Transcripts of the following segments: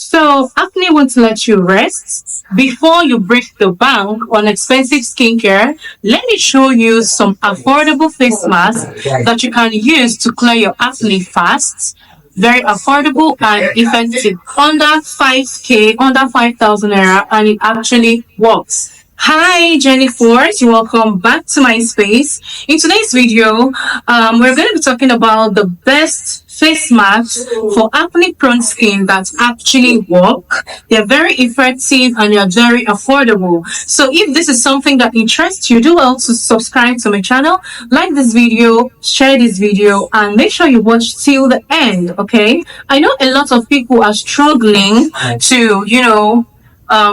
So, acne won't let you rest. Before you break the bank on expensive skincare, let me show you some affordable face masks that you can use to clear your acne fast. Very affordable and effective. Under 5k, under 5,000 naira, and it actually works. Hi, Jenifa. Welcome back to my space. In today's video, we're going to be talking about the best face masks for acne-prone skin that actually work. They're very effective and they're very affordable. So if this is something that interests you, do well to subscribe to my channel, like this video, share this video, and make sure you watch till the end, okay? I know a lot of people are struggling to,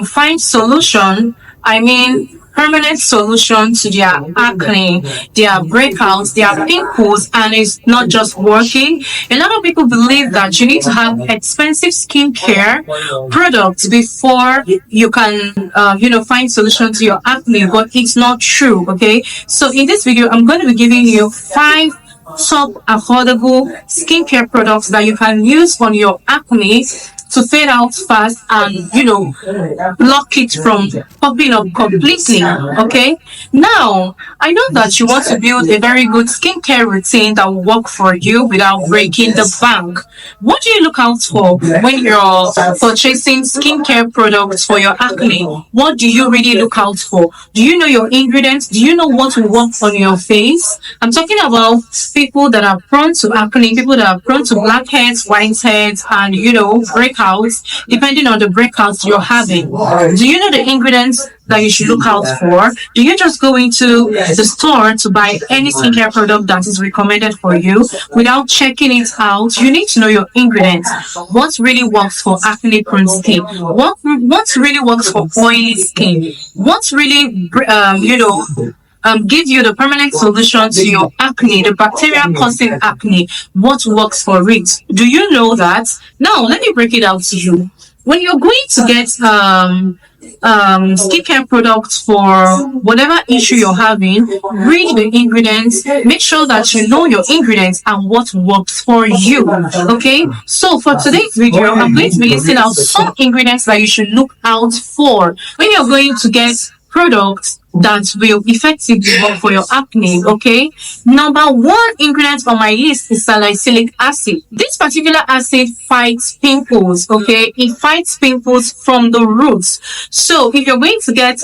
find solution. Permanent solution to their acne, their breakouts, their pimples, and it's not just working. A lot of people believe that you need to have expensive skincare products before you can, find solution to your acne, but it's not true, okay? So in this video, I'm going to be giving you 5 top affordable skincare products that you can use on your acne to fade out fast and block it from popping up completely. Okay, now I know that you want to build a very good skincare routine that will work for you without breaking the bank. What do you look out for when you're purchasing skincare products for your acne? What do you really look out for? Do you know your ingredients? Do you know what will work on your face? I'm talking about people that are prone to acne, people that are prone to blackheads, whiteheads, and breakouts, depending on the breakouts you're having. Do you know the ingredients that you should look out for? Do you just go into the store to buy any skincare product that is recommended for you without checking it out? You need to know your ingredients. What really works for acne prone skin? What really works for oily skin? What really give you the permanent solution to your acne, the bacteria causing acne? What works for it? Do you know that? Now let me break it out to you. When you're going to get skincare products for whatever issue you're having, read the ingredients, make sure that you know your ingredients and what works for you. Okay, so for today's video, I'm going to be listing out some ingredients that you should look out for when you're going to get products that will effectively work for your acne. Okay, number 1 ingredient on my list is salicylic acid. This particular acid fights pimples. Okay, it fights pimples from the roots. So if you're going to get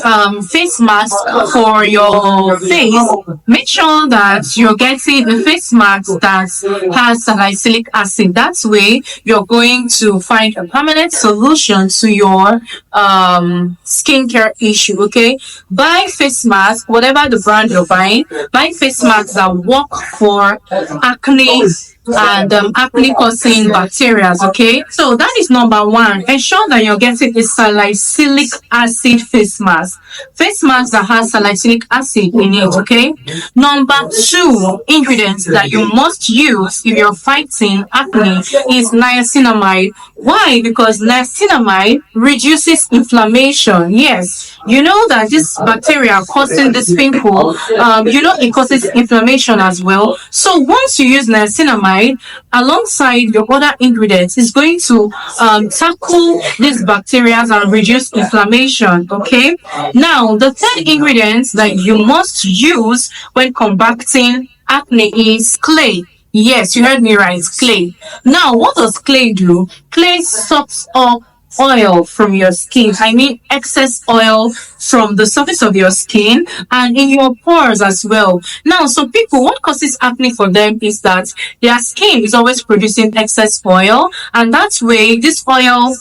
face mask for your face, make sure that you're getting a face mask that has salicylic acid. That way you're going to find a permanent solution to your skincare issue. Okay, buy face mask, whatever the brand you're buying, buy face masks that work for acne and acne causing bacteria. Okay, so that is number 1. Ensure that you're getting a salicylic acid face mask that has salicylic acid in it. Okay, number 2 ingredients that you must use if you're fighting acne is niacinamide. Why? Because niacinamide reduces inflammation. Yes, you know that this bacteria causing this pimple, it causes inflammation as well. So once you use niacinamide alongside your other ingredients, it's going to tackle these bacteria and reduce inflammation. Okay, now the 3rd ingredient that you must use when combating acne is clay. Yes, you heard me right, clay. Now, what does clay do? Clay sucks up oil from your skin. Excess oil from the surface of your skin and in your pores as well. Now, some people, what causes acne for them is that their skin is always producing excess oil, and that way this oil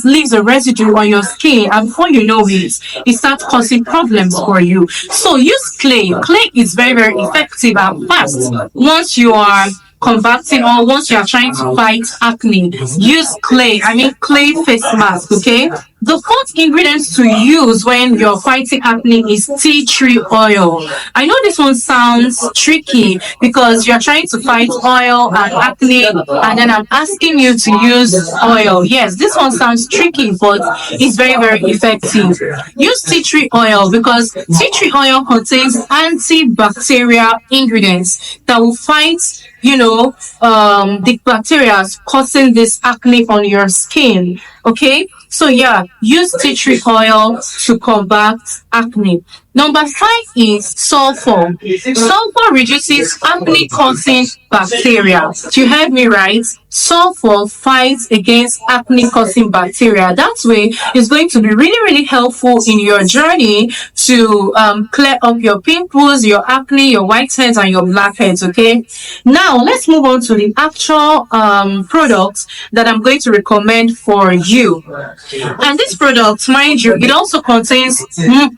leaves a residue on your skin, and before you know it starts causing problems for you. So use clay. Clay is very, very effective and fast. Once you are combating or once you are trying to fight acne, use clay. Clay face mask. Okay, The fourth ingredient to use when you're fighting acne is tea tree oil. I know this one sounds tricky because you're trying to fight oil and acne, and then I'm asking you to use oil. Yes, this one sounds tricky, but it's very, very effective. Use tea tree oil because tea tree oil contains antibacterial ingredients that will fight the bacteria causing this acne on your skin. Okay, so yeah, use tea tree oil to combat acne. Number five is sulfur. Sulfur reduces acne causing bacteria. You heard me right. Sulfur fights against acne causing bacteria. That way, it's going to be really, really helpful in your journey to clear up your pimples, your acne, your whiteheads, and your blackheads. Okay. Now, let's move on to the actual products that I'm going to recommend for you. And this product, mind you, it also contains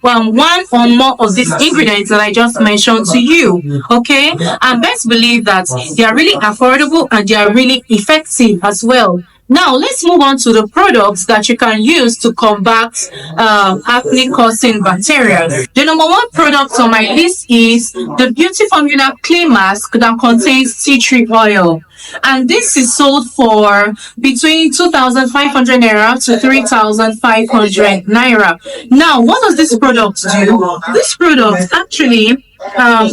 one or more of these ingredients that I just mentioned to you. Okay, and best believe that they are really affordable and they are really effective as well. Now, let's move on to the products that you can use to combat acne causing bacteria. The number one product on my list is the Beauty Formula Clay Mask that contains tea tree oil. And this is sold for between 2,500 naira to 3,500 naira. Now, what does this product do? This product actually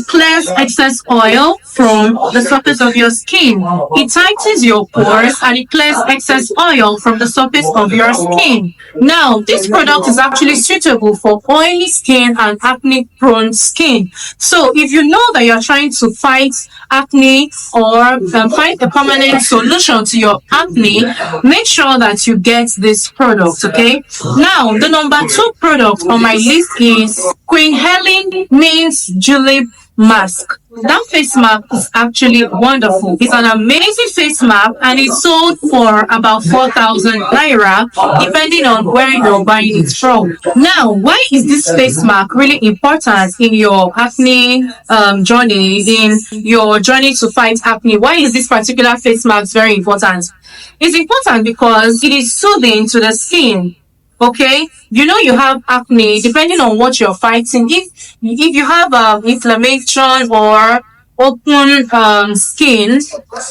clears excess oil from the surface of your skin. It tightens your pores and it clears excess oil from the surface of your skin. Now, this product is actually suitable for oily skin and acne-prone skin. So, if you know that you're trying to fight acne or find a permanent solution to your acne, make sure that you get this product. Okay. Now, the number two product on my list is Queen Helen Means Julep Mask. That face mask is actually wonderful. It's an amazing face mask and it's sold for about 4,000 naira depending on where you're buying it from. Now, why is this face mask really important in your acne journey, in your journey to fight acne? Why is this particular face mask very important? It's important because it is soothing to the skin. Okay, you have acne. Depending on what you're fighting, if you have inflammation or open skin,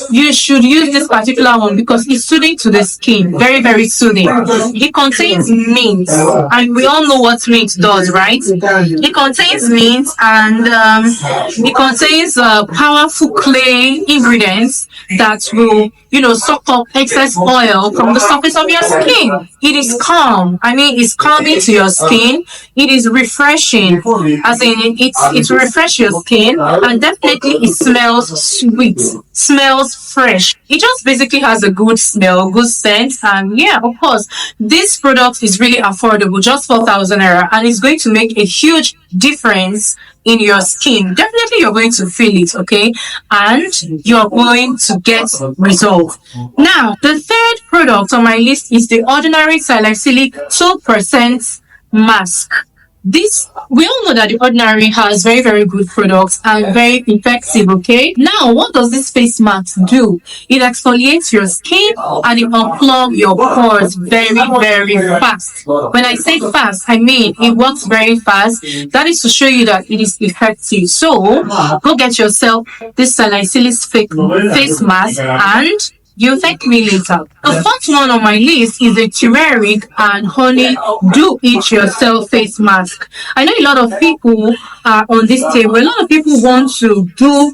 you should use this particular one because it's soothing to the skin. Very, very soothing. It contains mint, and we all know what mint does, right? It contains mint and it contains powerful clay ingredients that will suck up excess oil from the surface of your skin. It is calm. I mean, it's calming to your skin. It is refreshing, as in it refreshes your skin, and definitely it smells sweet, smells fresh. It just basically has a good smell, good scent, and yeah, of course, this product is really affordable, just 4,000 naira, and it's going to make a huge difference in your skin. Definitely you're going to feel it, okay? And you're going to get results. Now, the third product on my list is the Ordinary Salicylic 2% mask. We all know that the Ordinary has very, very good products and very effective, okay? Now, what does this face mask do? It exfoliates your skin and it unclogs your pores very, very fast. When I say fast, I mean it works very fast. That is to show you that it is effective. So, go get yourself this salicylic face mask and you thank me later. The fourth one on my list is the turmeric and honey do-it-yourself face mask. I know a lot of people are on this table. A lot of people want to do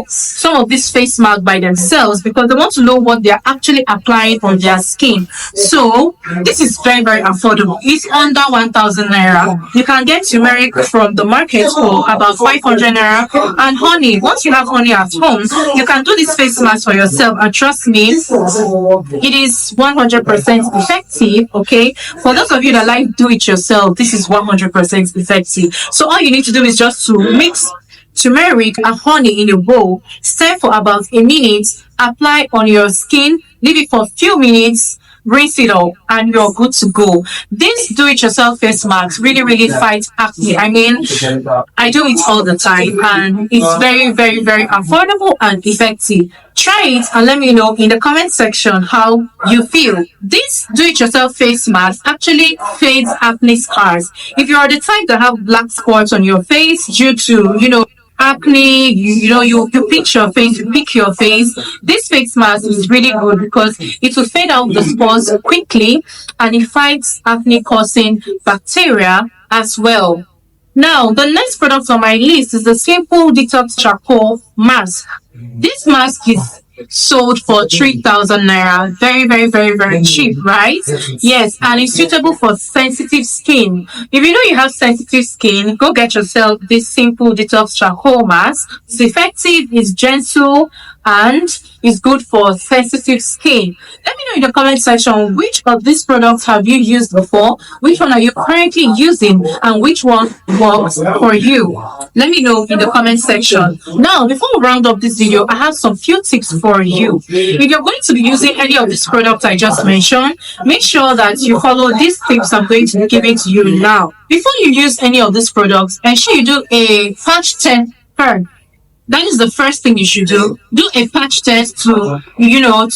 some of this face mask by themselves because they want to know what they're actually applying on their skin. So this is very, very affordable. It's under 1,000 naira. You can get turmeric from the market for about 500 naira, and honey. Once you have honey at home, you can do this face mask for yourself, and trust me, it is 100% effective. Okay, for those of you that like do it yourself, this is 100% effective. So all you need to do is just to mix turmeric and honey in a bowl, stir for about a minute, apply on your skin, leave it for a few minutes, rinse it off, and you're good to go. This do-it-yourself face mask really fights acne. I mean, I do it all the time, and it's very affordable and effective. Try it and let me know in the comment section how you feel. This do-it-yourself face mask actually fades acne scars. If you are the type that have black spots on your face due to, acne, you pick your face, this face mask is really good because it will fade out the spots quickly, and it fights acne causing bacteria as well. Now, the next product on my list is the Simple Detox Charcoal Mask. This mask is sold for 3,000 naira. Very cheap, right? Yes, and it's suitable for sensitive skin. If you know you have sensitive skin, go get yourself this Simple Detox Charcoal Mask. It's effective, it's gentle, and is good for sensitive skin. Let me know in the comment section which of these products have you used before, which one are you currently using, and which one works for you. Let me know in the comment section. Now, before we round up this video, I have some few tips for you. If you're going to be using any of these products I just mentioned, make sure that you follow these tips I'm going to be giving to you now. Before you use any of these products, ensure you do a patch test first. That is the first thing you should do. Do a patch test to know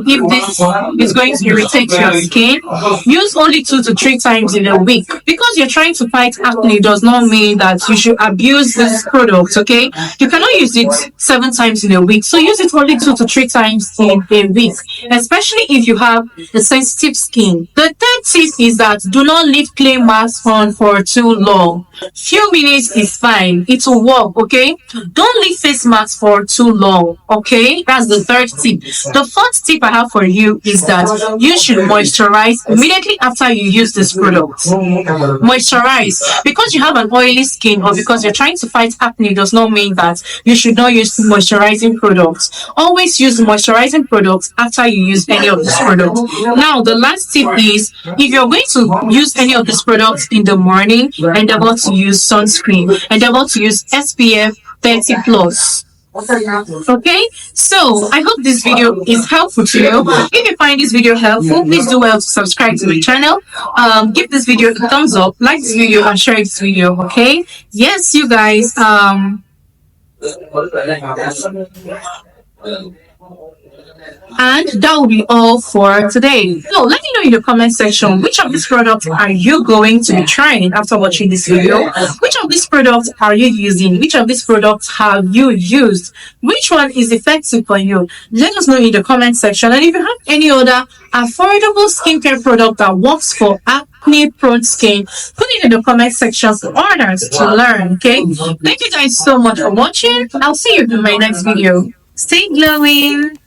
if this is going to irritate your skin. Use only 2 to 3 times in a week. Because you're trying to fight acne does not mean that you should abuse this product, okay? You cannot use it 7 times in a week. So use it only 2 to 3 times in a week, especially if you have the sensitive skin. The third tip is that do not leave clay mask on for too long. Few minutes is fine. It will work, okay? Don't leave face masks for too long, okay? That's the third tip. The fourth tip I have for you is that you should moisturize immediately after you use this product. Moisturize. Because you have an oily skin or because you're trying to fight acne does not mean that you should not use moisturizing products. Always use moisturizing products after you use any of these products. Now, the last tip is if you're going to use any of these products in the morning, endeavor to use sunscreen. Endeavor to use SPF 30 plus. Okay, so I hope this video is helpful to you. If you find this video helpful, please do well to subscribe to my channel. Give this video a thumbs up, like this video, and share this video. Okay, yes, you guys. And that will be all for today. So let me know in the comment section which of these products are you going to be trying after watching this video. Which of these products are you using? Which of these products have you used? Which one is effective for you? Let us know in the comment section. And if you have any other affordable skincare product that works for acne-prone skin, put it in the comment section for others to learn. Okay, thank you guys so much for watching. I'll see you in my next video. Stay glowing.